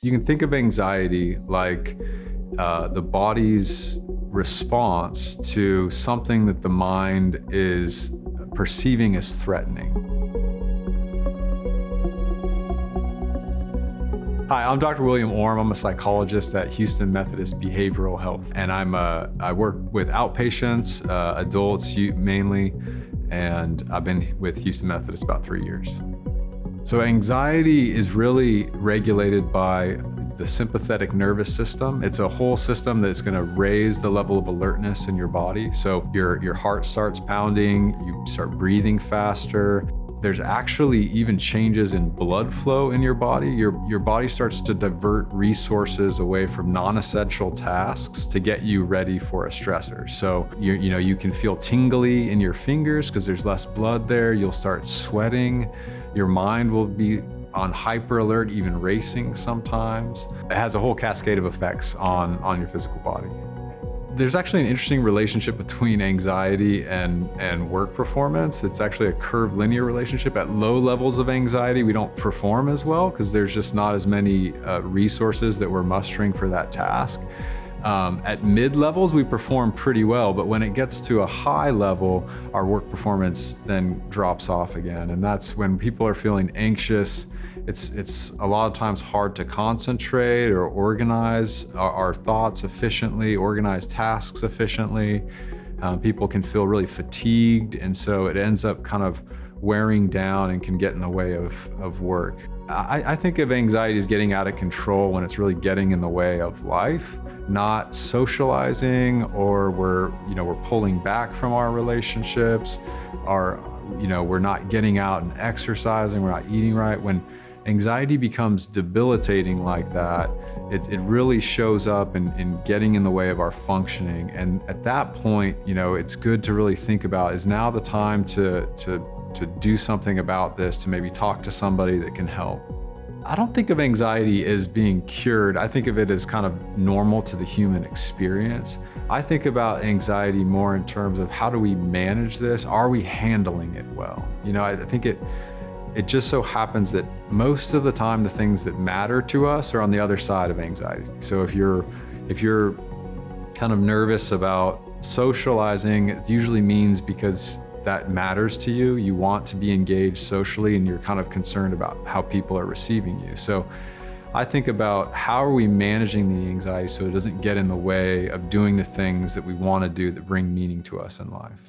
You can think of anxiety like the body's response to something that the mind is perceiving as threatening. Hi, I'm Dr. William Orm. I'm a psychologist at Houston Methodist Behavioral Health, and I work with outpatients, adults mainly, and I've been with Houston Methodist about 3 years. So anxiety is really regulated by the sympathetic nervous system. It's a whole system that's going to raise the level of alertness in your body. So your heart starts pounding, you start breathing faster. There's actually even changes in blood flow in your body. Your body starts to divert resources away from non-essential tasks to get you ready for a stressor. So you can feel tingly in your fingers because there's less blood there. You'll start sweating. Your mind will be on hyper alert, even racing sometimes. It has a whole cascade of effects on your physical body. There's actually an interesting relationship between anxiety and work performance. It's actually a curvilinear relationship. At low levels of anxiety, we don't perform as well because there's just not as many resources that we're mustering for that task. At mid levels, we perform pretty well, but when it gets to a high level, our work performance then drops off again. And that's when people are feeling anxious. It's a lot of times hard to concentrate or organize our thoughts efficiently, organize tasks efficiently. People can feel really fatigued, and so it ends up kind of wearing down and can get in the way of work. I think of anxiety as getting out of control when it's really getting in the way of life, not socializing, or we're pulling back from our relationships, or we're not getting out and exercising, we're not eating right. When anxiety becomes debilitating like that, it really shows up in getting in the way of our functioning. And at that point, it's good to really think about, is now the time to do something about this, to maybe talk to somebody that can help. I don't think of anxiety as being cured. I think of it as kind of normal to the human experience. I think about anxiety more in terms of, how do we manage this? Are we handling it well? I think it just so happens that most of the time the things that matter to us are on the other side of anxiety. So if you're kind of nervous about socializing, it usually means because that matters to you. You want to be engaged socially, and you're kind of concerned about how people are receiving you. So I think about, how are we managing the anxiety so it doesn't get in the way of doing the things that we want to do that bring meaning to us in life.